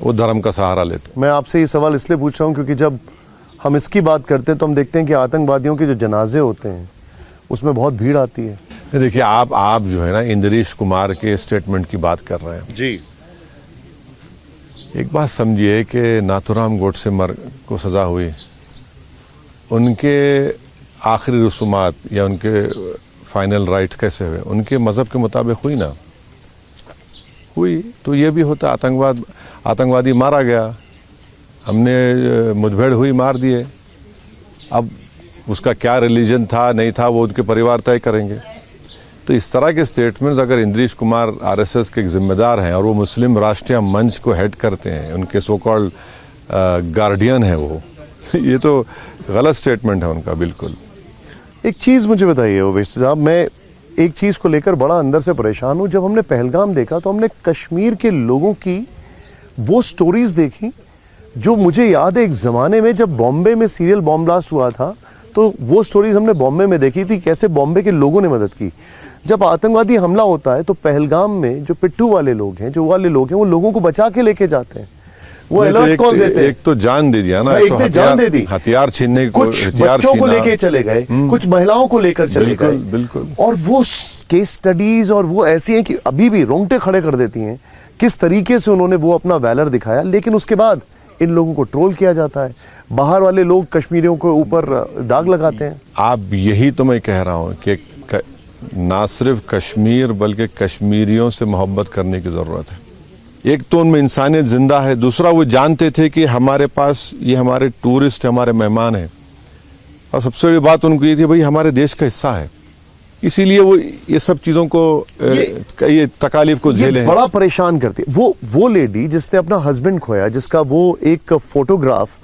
A: वो धर्म का सहारा लेते हैं।
B: मैं आपसे ये सवाल इसलिए पूछ रहा हूँ क्योंकि जब हम इसकी बात करते हैं तो हम देखते हैं कि आतंकवादियों के जो जनाजे होते हैं उसमें बहुत भीड़ आती है।
A: देखिए आप जो है ना इंद्रेश कुमार के स्टेटमेंट की बात कर रहे हैं।
B: जी।
A: एक बात समझिए कि नाथूराम गोडसे को सज़ा हुई, उनके आखिरी रसूमात या उनके फाइनल राइट्स कैसे हुए? उनके मज़हब के मुताबिक हुई ना हुई। तो ये भी होता, आतंकवादी मारा गया, हमने मुठभेड़ हुई, मार दिए। अब उसका क्या रिलीजन था नहीं था वो उनके परिवार तय करेंगे। तो इस तरह के स्टेटमेंट्स अगर इंद्रेश कुमार आरएसएस के एक जिम्मेदार हैं और वो मुस्लिम राष्ट्रीय मंच को हेड करते हैं, उनके सो कॉल्ड गार्डियन है वो, ये तो गलत स्टेटमेंट है उनका बिल्कुल।
B: एक चीज़ मुझे बताइए ओवैसी साहब, मैं एक चीज़ को लेकर बड़ा अंदर से परेशान हूँ। जब हमने पहलगाम देखा तो हमने कश्मीर के लोगों की वो स्टोरीज देखी जो मुझे याद है एक ज़माने में जब बॉम्बे में सीरियल बॉम्ब ब्लास्ट हुआ था तो वो स्टोरीज हमने बॉम्बे में देखी थी, कैसे बॉम्बे के लोगों ने मदद की। जब आतंकवादी हमला होता है तो पहलगाम में जो पिट्ठू वाले लोग हैं, जो वाले लोग हैं, वो लोगों को बचा के लेके जाते हैं, वो अलर्ट कॉल देते हैं।
A: एक तो जान दे दिया ना,
B: एक ने जान दे दी,
A: हथियार छीनने को,
B: कुछ
A: हथियार
B: बच्चों को
A: छीना।
B: लेके चले गए, कुछ महिलाओं को लेकर चले गए।
A: बिल्कुल।
B: और वो केस स्टडीज और वो ऐसी हैं कि अभी भी रोंगटे खड़े कर देती हैं किस तरीके से उन्होंने वो अपना वैलर दिखाया। लेकिन उसके बाद इन लोगों को ट्रोल किया जाता है, बाहर वाले लोग कश्मीरियों के ऊपर दाग लगाते हैं।
A: आप यही तो मैं कह रहा हूं कि ना सिर्फ कश्मीर बल्कि कश्मीरियों से मोहब्बत करने की ज़रूरत है। एक तो उनमें इंसानियत जिंदा है, दूसरा वो जानते थे कि हमारे पास ये हमारे टूरिस्ट, हमारे मेहमान हैं, और सबसे बड़ी बात उनको ये थी भाई हमारे देश का हिस्सा है, इसीलिए वो ये सब चीज़ों को ये तकालीफ को झेले।
B: बड़ा परेशान करती है वो लेडी जिसने अपना हस्बैंड खोया, जिसका वो एक फोटोग्राफ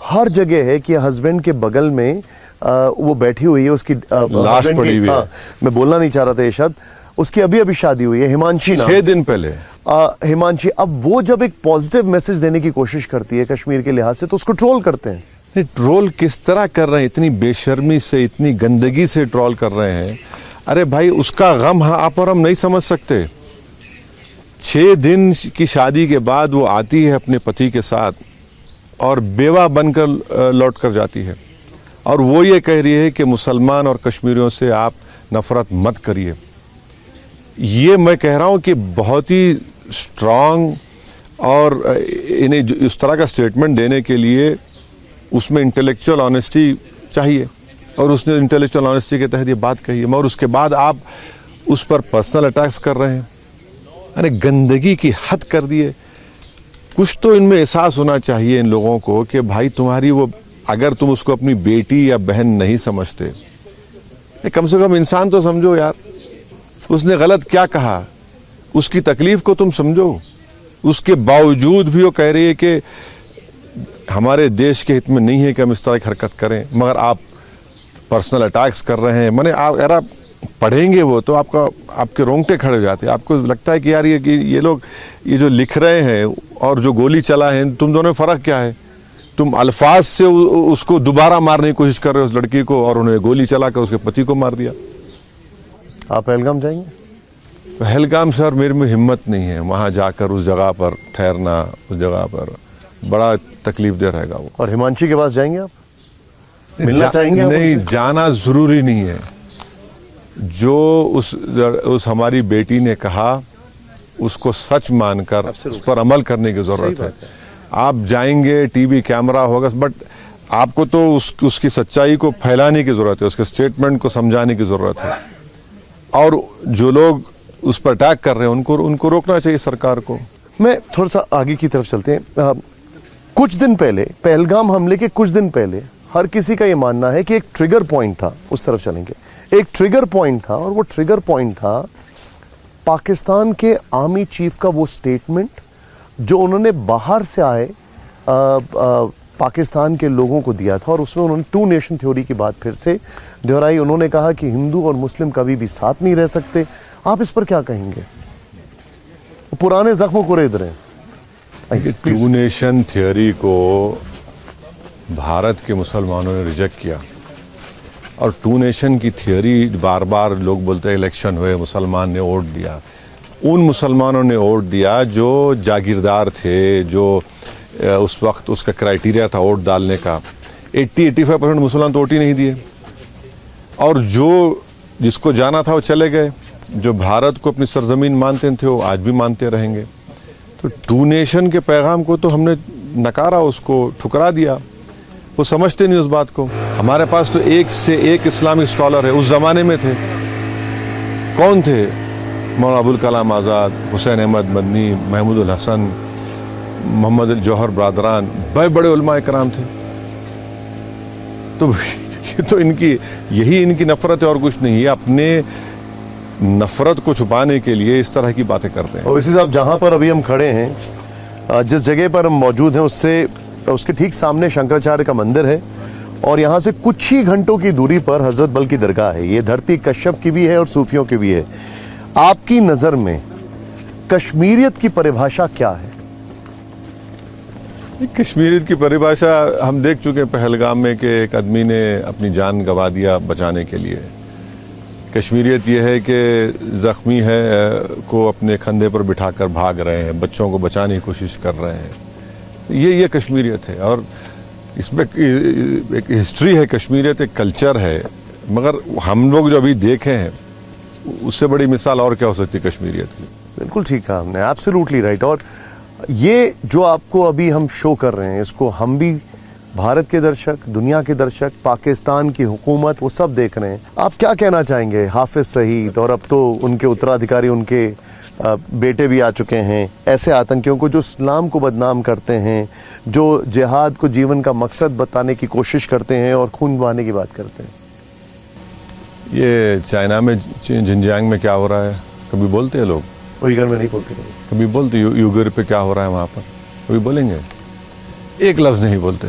B: हर जगह है कि हस्बैंड के बगल में वो बैठी हुई है, उसकी
A: लाश पड़ी हुई है।
B: मैं बोलना नहीं चाह रहा था ये शब्द। उसकी अभी शादी हुई है, हिमांशी नाम,
A: 6 दिन पहले।
B: हिमांशी। अब वो जब एक पॉजिटिव मैसेज देने की कोशिश करती है कश्मीर के लिहाज से तो उसको ट्रोल करते हैं।
A: नहीं, ट्रोल किस तरह कर रहे हैं? इतनी बेशर्मी से, इतनी गंदगी से ट्रोल कर रहे हैं। अरे भाई उसका गम आप और हम नहीं समझ सकते। 6 दिन की शादी के बाद वो आती है अपने पति के साथ और बेवा बनकर लौट कर जाती है, और वो ये कह रही है कि मुसलमान और कश्मीरियों से आप नफरत मत करिए। ये मैं कह रहा हूँ कि बहुत ही स्ट्रांग, और इन्हें इस तरह का स्टेटमेंट देने के लिए उसमें इंटेलेक्चुअल ऑनेस्टी चाहिए, और उसने इंटेलेक्चुअल ऑनेस्टी के तहत ये बात कही है। मगर उसके बाद आप उस पर पर्सनल अटैक्स कर रहे हैं। अरे गंदगी की हद कर दिए। कुछ तो इनमें एहसास होना चाहिए इन लोगों को कि भाई तुम्हारी वो, अगर तुम उसको अपनी बेटी या बहन नहीं समझते, कम से कम इंसान तो समझो यार। उसने गलत क्या कहा, उसकी तकलीफ को तुम समझो। उसके बावजूद भी वो कह रही है कि हमारे देश के हित में नहीं है कि हम इस तरह की हरकत करें, मगर आप पर्सनल अटैक्स कर रहे हैं। मैंने अगर आप पढ़ेंगे वो तो आपके रोंगटे खड़े हो जाते हैं। आपको लगता है कि यार ये लोग ये जो लिख रहे हैं और जो गोली चला है, तुम दोनों में फ़र्क क्या है? तुम अल्फाज से उसको दोबारा मारने की कोशिश कर रहे हो उस लड़की को, और उन्हें गोली चला कर उसके पति को मार दिया।
B: आप पहलगाम जाएंगे?
A: पहलगाम सर मेरे में हिम्मत नहीं है वहाँ जाकर उस जगह पर ठहरना, उस जगह पर बड़ा तकलीफ दे रहेगा वो।
B: और हिमांशी के पास जाएंगे आप? मिलना चाहेंगे?
A: नहीं, जाना ज़रूरी नहीं है। जो उस हमारी बेटी ने कहा उसको सच मानकर उस पर अमल करने की ज़रूरत है। आप जाएंगे, टीवी कैमरा होगा, बट आपको तो उसकी सच्चाई को फैलाने की ज़रूरत है, उसके स्टेटमेंट को समझाने की ज़रूरत है। और जो लोग उस पर अटैक कर रहे हैं उनको रोकना चाहिए सरकार को।
B: मैं थोड़ा सा आगे की तरफ चलते हैं। कुछ दिन पहले, पहलगाम हमले के कुछ दिन पहले, हर किसी का ये मानना है कि एक ट्रिगर पॉइंट था, उस तरफ चलेंगे। एक ट्रिगर पॉइंट था, और वो ट्रिगर पॉइंट था पाकिस्तान के आर्मी चीफ का वो स्टेटमेंट जो उन्होंने बाहर से आए पाकिस्तान के लोगों को दिया था, और उसमें उन्होंने 2 नेशन थ्योरी की बात फिर से दोहराई। उन्होंने कहा कि हिंदू और मुस्लिम कभी भी साथ नहीं रह सकते। आप इस पर क्या कहेंगे? पुराने जख्मों को रेद रहे हैं।
A: 2 नेशन थ्योरी को भारत के मुसलमानों ने रिजेक्ट किया, और 2 नेशन की थ्योरी बार बार लोग बोलते हैं इलेक्शन हुए, मुसलमान ने वोट दिया। उन मुसलमानों ने वोट दिया जो जागीरदार थे, जो उस वक्त उसका क्राइटेरिया था वोट डालने का। 80-85% मुसलमान तो वोट ही नहीं दिए, और जो जिसको जाना था वो चले गए। जो भारत को अपनी सरजमीन मानते थे वो आज भी मानते रहेंगे। तो टू नेशन के पैगाम को तो हमने नकारा, उसको ठुकरा दिया। वो समझते नहीं उस बात को। हमारे पास तो एक से एक इस्लामिक स्कॉलर है, उस ज़माने में थे। कौन थे? मौलाना अबुल कलाम आज़ाद, हुसैन अहमद मदनी, महमूद उल हसन, मोहम्मद अल जौहर ब्रादरान, बड़े बड़े उलमा इकराम थे। तो ये तो यही इनकी नफरत है और कुछ नहीं। ये अपने नफरत को छुपाने के लिए इस तरह की बातें करते हैं।
B: और इसी साहब, जहाँ पर अभी हम खड़े हैं, जिस जगह पर हम मौजूद हैं, उसके ठीक सामने शंकराचार्य का मंदिर है, और यहाँ से कुछ ही घंटों की दूरी पर हजरत बल की दरगाह है। ये धरती कश्यप की भी है और सूफियों की भी है। आपकी नज़र में कश्मीरियत की परिभाषा क्या है?
A: कश्मीरियत की परिभाषा हम देख चुके हैं पहलगाम में कि एक आदमी ने अपनी जान गंवा दिया बचाने के लिए। कश्मीरियत यह है कि ज़ख्मी है को अपने कंधे पर बिठाकर भाग रहे हैं, बच्चों को बचाने की कोशिश कर रहे हैं। ये कश्मीरियत है, और इसमें एक हिस्ट्री है, कश्मीरियत एक कल्चर है। मगर हम लोग जो अभी देखे हैं उससे बड़ी मिसाल और क्या हो सकती है कश्मीरियत की।
B: बिल्कुल ठीक कहा हमने, एब्सोल्युटली राइट। और ये जो आपको अभी हम शो कर रहे हैं, इसको हम भी, भारत के दर्शक, दुनिया के दर्शक, पाकिस्तान की हुकूमत, वो सब देख रहे हैं। आप क्या कहना चाहेंगे हाफिज सईद, और अब तो उनके उत्तराधिकारी, उनके बेटे भी आ चुके हैं, ऐसे आतंकियों को जो इस्लाम को बदनाम करते हैं, जो जिहाद को जीवन का मकसद बताने की कोशिश करते हैं और खून बहाने की बात करते हैं?
A: ये चाइना में, जिनजियांग में क्या हो रहा है, कभी बोलते हैं लोग?
B: उइगर में नहीं बोलते।
A: कभी बोलते यूगर पे क्या हो रहा है वहाँ पर? कभी बोलेंगे? एक लफ्ज़ नहीं बोलते।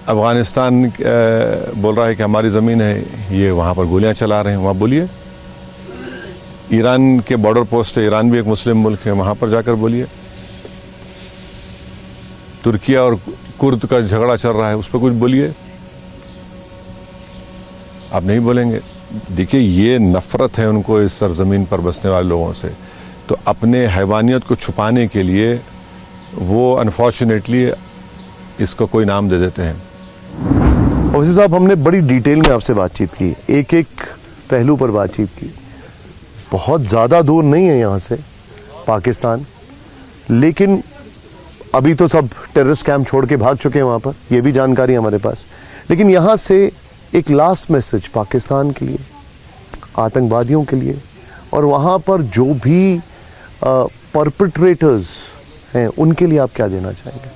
A: अफ़गानिस्तान बोल रहा है कि हमारी ज़मीन है, ये वहाँ पर गोलियाँ चला रहे हैं, वहाँ बोलिए। ईरान के बॉर्डर पोस्ट है, ईरान भी एक मुस्लिम मुल्क है, वहाँ पर जाकर बोलिए। तुर्किया और कुर्द का झगड़ा चल रहा है, उस पर कुछ बोलिए। आप नहीं बोलेंगे। देखिए, ये नफ़रत है उनको इस सरज़मीन पर बसने वाले लोगों से। तो अपने हैवानियत को छुपाने के लिए वो अनफॉर्चुनेटली इसको कोई नाम दे देते हैं।
B: ओवैसी साहब, हमने बड़ी डिटेल में आपसे बातचीत की, एक एक पहलू पर बातचीत की। बहुत ज़्यादा दूर नहीं है यहाँ से पाकिस्तान, लेकिन अभी तो सब टेररिस्ट कैंप छोड़ के भाग चुके हैं वहाँ पर, ये भी जानकारी है हमारे पास। लेकिन यहाँ से एक लास्ट मैसेज पाकिस्तान के लिए, आतंकवादियों के लिए, और वहाँ पर जो भी परपेट्रेटर्स हैं उनके लिए आप क्या देना चाहेंगे?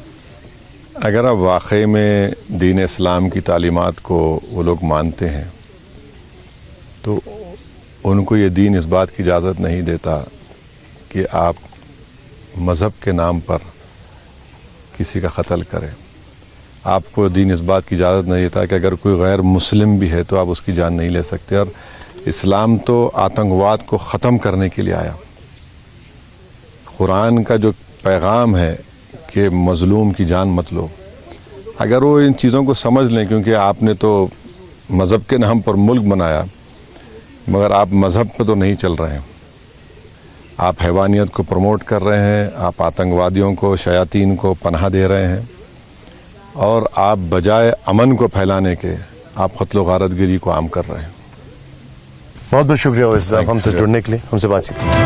A: अगर अब वाकई में दीन इस्लाम की तालीमात को वो लोग मानते हैं तो उनको ये दीन इस बात की इजाज़त नहीं देता कि आप मज़हब के नाम पर किसी का क़त्ल करें। आपको दीन इस बात की इजाज़त नहीं देता कि अगर कोई गैर मुस्लिम भी है तो आप उसकी जान नहीं ले सकते। और इस्लाम तो आतंकवाद को ख़त्म करने के लिए आया। कुरान का जो पैगाम है कि मज़लूम की जान मत लो, अगर वो इन चीज़ों को समझ लें, क्योंकि आपने तो मज़हब के नाम पर मुल्क बनाया, मगर आप मज़हब पे तो नहीं चल रहे हैं। आप हैवानियत को प्रमोट कर रहे हैं, आप आतंकवादियों को, शयातीन को पनाह दे रहे हैं, और आप बजाय अमन को फैलाने के आप क़त्ल गारतगिरी को आम कर रहे हैं।
B: बहुत बहुत शुक्रिया ओवैसी साहब, हमसे जुड़ने के लिए, हमसे बातचीत।